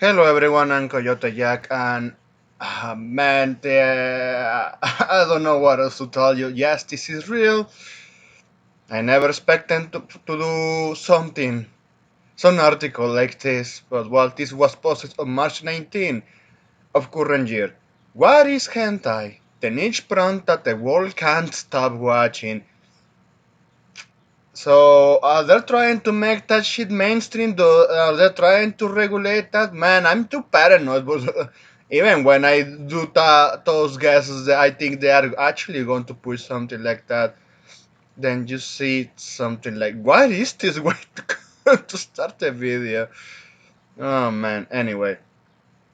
Hello everyone, I'm Coyote Jack, and man, I don't know what else to tell you. Yes, this is real. I never expected to do some article like this, but well, this was posted on March 19 of current year. What is hentai? The niche porn that the world can't stop watching. So they're trying to make that shit mainstream. Though they're trying to regulate that. Man, I'm too paranoid. But even when I do those guesses, I think they are actually going to push something like that. Then you see something like, what is this way to start a video? Oh man. Anyway,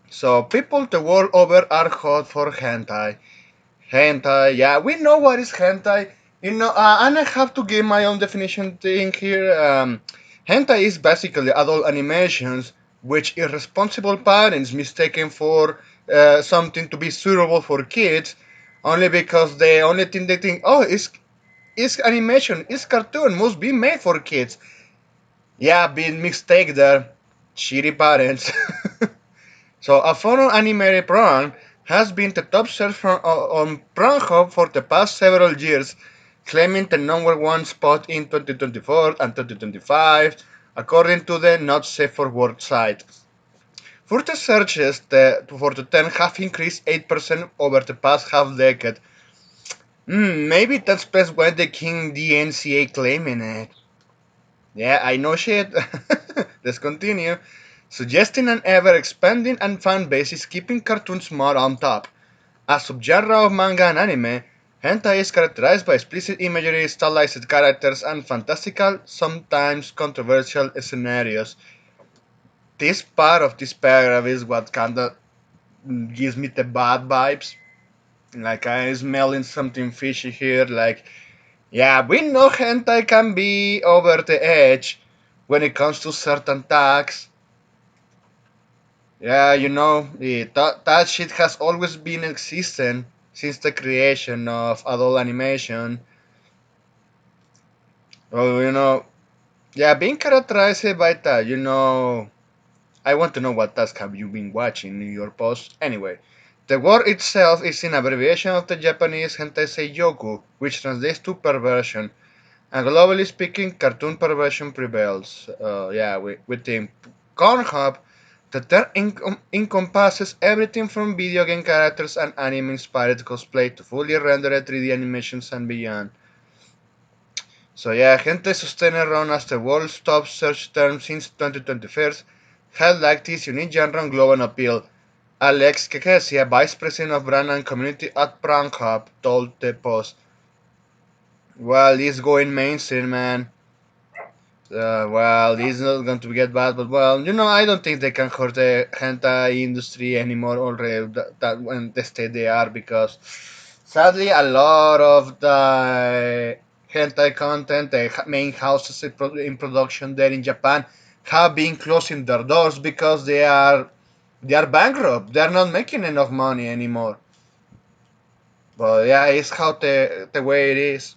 so people the world over are hot for hentai. Hentai, yeah, we know what is hentai. And I have to give my own definition thing here. Hentai is basically adult animations which irresponsible parents mistaken for something to be suitable for kids, only because the only thing they think, oh, is animation, is cartoon, must be made for kids. Yeah, big mistake there. Shitty parents. So a photo animated porn has been the top search on Pornhub for the past several years, claiming the number one spot in 2024 and 2025, according to the Not Safe for Work site. Further searches for the 10 have increased 8% over the past half decade. Maybe that's best why the King DNCA claiming it. Yeah, I know shit. Let's continue. Suggesting an ever expanding and fan base is keeping cartoons more on top. As subgenre of manga and anime, hentai is characterized by explicit imagery, stylized characters, and fantastical, sometimes controversial scenarios. This part of this paragraph is what kinda gives me the bad vibes. Like I'm smelling something fishy here. Like, yeah, we know hentai can be over the edge when it comes to certain tags. Yeah, that shit has always been existing since the creation of adult animation. Oh, yeah, being characterized by that, I want to know what task have you been watching in your post. Anyway, the word itself is an abbreviation of the Japanese hentai seiyuku, which translates to perversion. And globally speaking, cartoon perversion prevails. Yeah, within Pornhub, the term encompasses everything from video game characters and anime-inspired cosplay to fully rendered 3D animations and beyond. So yeah, Gente sustained around as the world's top search term since 2021 had like this unique genre and global appeal. Alex Kekesia, Vice President of Brand and Community at Pornhub, told the Post. Well, it's going mainstream, man. Well, it's not going to get bad, but well, I don't think they can hurt the hentai industry anymore already. That when the state they are, because sadly, a lot of the hentai content, the main houses in production there in Japan, have been closing their doors because they are bankrupt. They are not making enough money anymore. But yeah, it's how the way it is.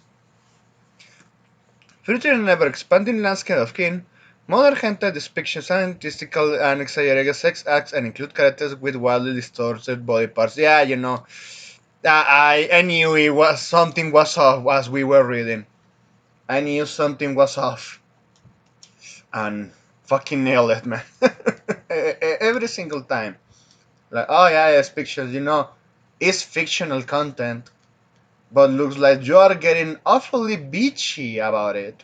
Featuring an ever-expanding landscape of kin, modern hentai depicts statistical and exaggerated sex acts and include characters with wildly distorted body parts. Yeah, I knew it was something was off as we were reading. I knew something was off, and fucking nailed it, man. Every single time. Like, oh yeah, it's pictures. It's fictional content, but looks like you are getting awfully bitchy about it.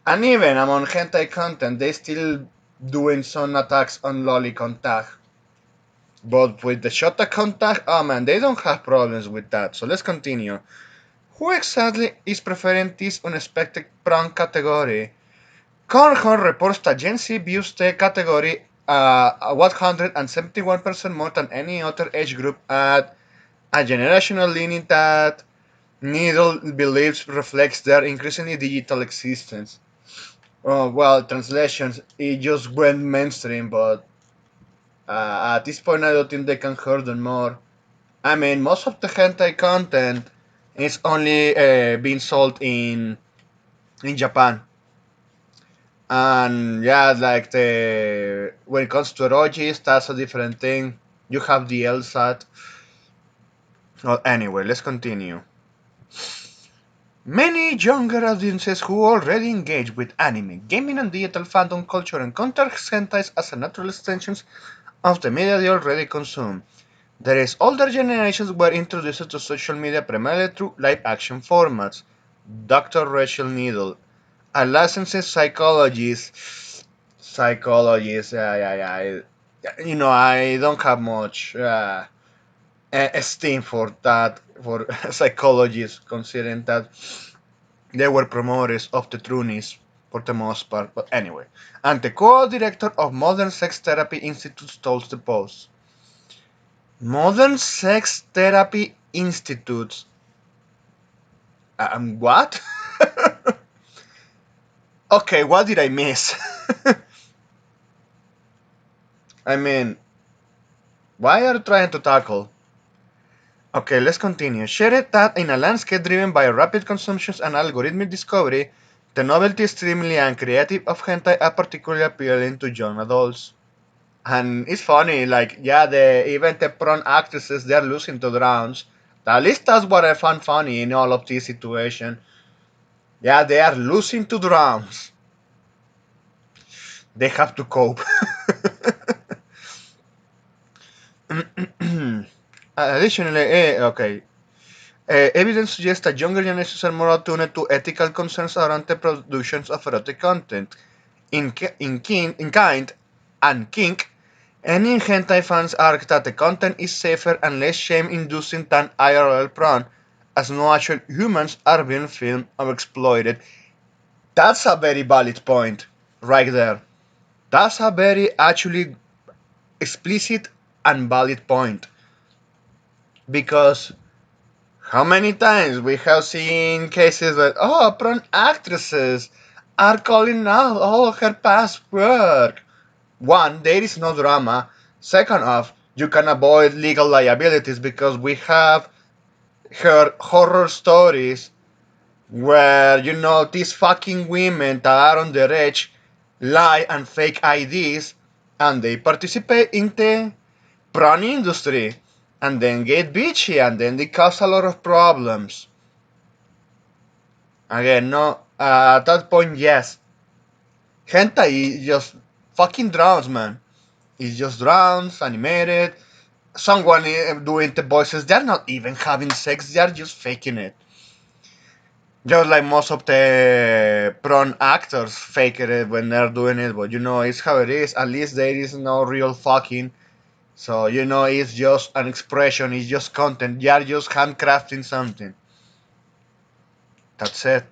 And even among hentai content, they still doing some attacks on lolicon tag. But with the shota contact, oh man, they don't have problems with that. So let's continue. Who exactly is preferring this unexpected prank category? Cornhorn reports that Gen Z views the category 171% more than any other age group at a generational leaning that Needle believes reflects their increasingly digital existence. Oh, well, translations, it just went mainstream, but at this point, I don't think they can hurt them more. I mean, most of the hentai content is only being sold in Japan, and yeah, like when it comes to emojis, that's a different thing. You have the LSAT. Well, anyway, let's continue. Many younger audiences who already engage with anime, gaming, and digital fandom culture encounter hentai as a natural extension of the media they already consume. Whereas older generations were introduced to social media primarily through live action formats. Dr. Rachel Needle, a licensed psychologist, I don't have much esteem for that, for psychologists, considering that they were promoters of the trueness for the most part, but anyway. And the co-director of Modern Sex Therapy Institute told the Post. Modern Sex Therapy Institutes. What? Okay, what did I miss? I mean, why are you trying to tackle? Okay, let's continue. Shared that in a landscape driven by rapid consumption and algorithmic discovery, the novelty, streamlined, and creative of hentai are particularly appealing to young adults. And it's funny, like, yeah, even the prawn actresses, they're losing to drowns. At least that's what I found funny in all of this situation. Yeah, they are losing to drowns. They have to cope. Additionally, okay. Evidence suggests that younger generations are more attuned to ethical concerns around the productions of erotic content. In kind and kink, any hentai fans argue that the content is safer and less shame-inducing than IRL porn, as no actual humans are being filmed or exploited. That's a very valid point, right there. That's a very actually explicit and valid point. Because how many times we have seen cases that, oh, porn actresses are calling out all of her past work. One, there is no drama. Second off, you can avoid legal liabilities because we have heard horror stories where, these fucking women that are on the edge lie and fake IDs and they participate in the porn industry and then get bitchy and then they cause a lot of problems. Again, no, at that point, yes. Hentai is just fucking drowns, man. It's just drowns, animated. Someone doing the voices, they're not even having sex, they're just faking it. Just like most of the prawn actors fake it when they're doing it, but it's how it is. At least there is no real fucking. So, it's just an expression, it's just content. They are just handcrafting something. That's it.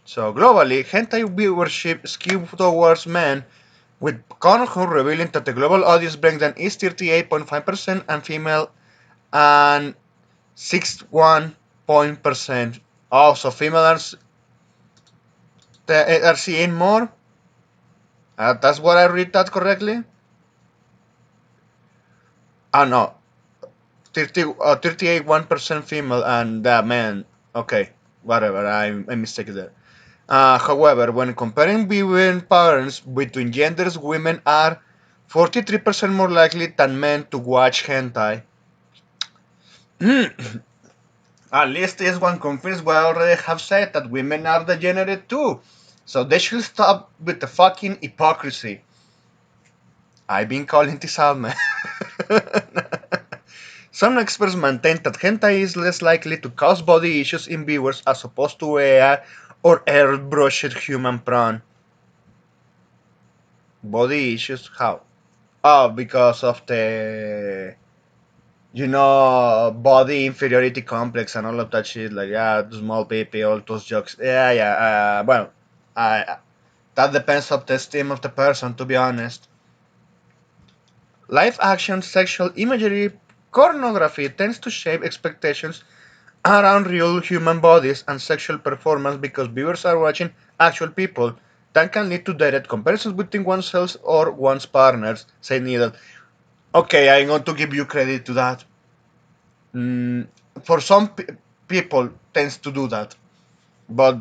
So, globally, hentai viewership skewed towards men, with Conhun revealing that the global audience breakdown is 38.5% and female and 61% also females are seeing more. That's what I read that correctly. No, 38 1% female and man. Okay, whatever. I mistaken there. However, when comparing viewing patterns between genders, women are 43% more likely than men to watch hentai. At least this one confirms what I already have said that women are degenerate too. So they should stop with the fucking hypocrisy. I've been calling this out, man. Some experts maintain that hentai is less likely to cause body issues in viewers as opposed to AI or airbrushed human prawn. Body issues? How? Oh, because of the body inferiority complex and all of that shit. Like, yeah, small baby, all those jokes. Yeah, yeah. Well, that depends on the esteem of the person, to be honest. Live action sexual imagery pornography tends to shape expectations around real human bodies and sexual performance because viewers are watching actual people. That can lead to direct comparisons between oneself or one's partners, said Needle. Okay, I'm going to give you credit to that. Mm, for some people, tends to do that, but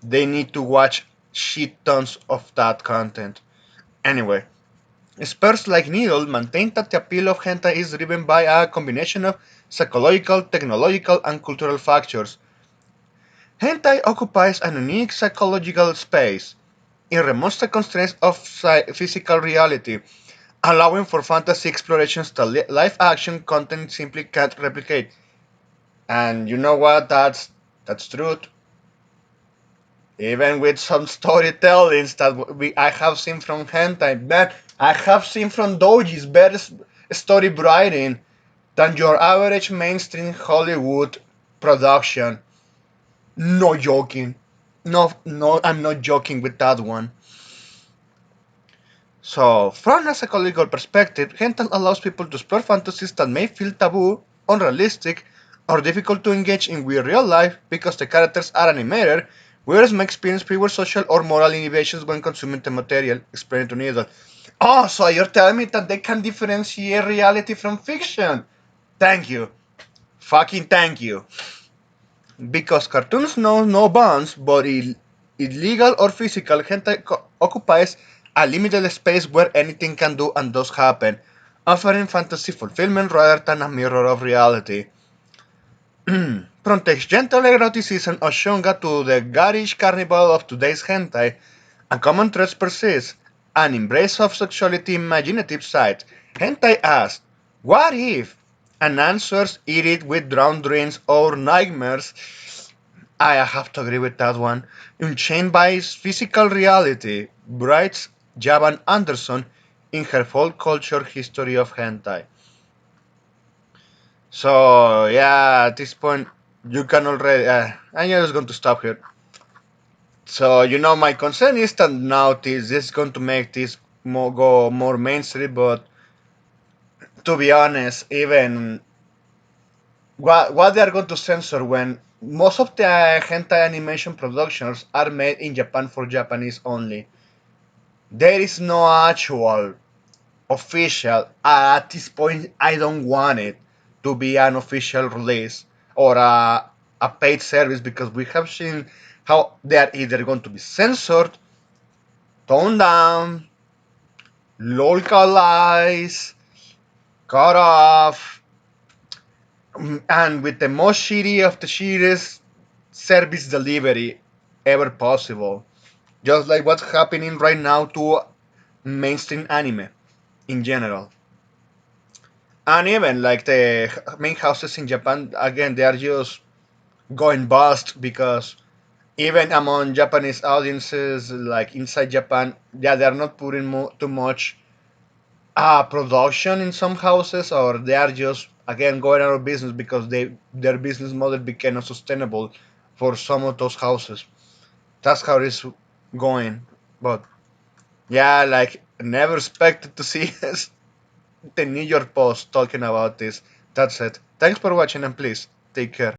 they need to watch shit tons of that content. Anyway, experts like Needle maintain that the appeal of hentai is driven by a combination of psychological, technological, and cultural factors. Hentai occupies an unique psychological space in removes the constraints of physical reality, allowing for fantasy explorations that live action content simply can't replicate. And you know what? That's truth. Even with some storytellings that I have seen from hentai, man, I have seen from dojis better story writing than your average mainstream Hollywood production. No joking. No, no, I'm not joking with that one. So, from a psychological perspective, hentai allows people to explore fantasies that may feel taboo, unrealistic, or difficult to engage in with real life because the characters are animated, whereas may experience fewer social or moral inhibitions when consuming the material, explained to Needle. Oh, so you're telling me that they can differentiate reality from fiction? Thank you. Fucking thank you. Because cartoons know no bounds, but illegal or physical, hentai occupies a limited space where anything can do and does happen, offering fantasy fulfillment rather than a mirror of reality. From the gentle eroticism of shunga to the garish carnival of today's hentai, a common thread persists, an embrace of sexuality imaginative side. Hentai asks, what if? And answers it with drowned dreams or nightmares. I have to agree with that one. Unchained by its physical reality, writes Javan Anderson in her folk culture history of hentai. So yeah, at this point you can already. I'm just going to stop here. So my concern is that now this is going to make this go more mainstream, but to be honest, even what they are going to censor when most of the hentai animation productions are made in Japan for Japanese only. There is no actual official. At this point, I don't want it to be an official release or a paid service because we have seen how they are either going to be censored, toned down, localized, cut off, and with the most shitty of the shittiest service delivery ever possible. Just like what's happening right now to mainstream anime in general. And even like the main houses in Japan, again, they are just going bust because even among Japanese audiences, like inside Japan, yeah, they are not putting too much production in some houses, or they are just again going out of business because their business model became unsustainable for some of those houses. That's how it's going. But yeah, like never expected to see the New York Post talking about this. That's it. Thanks for watching and please take care.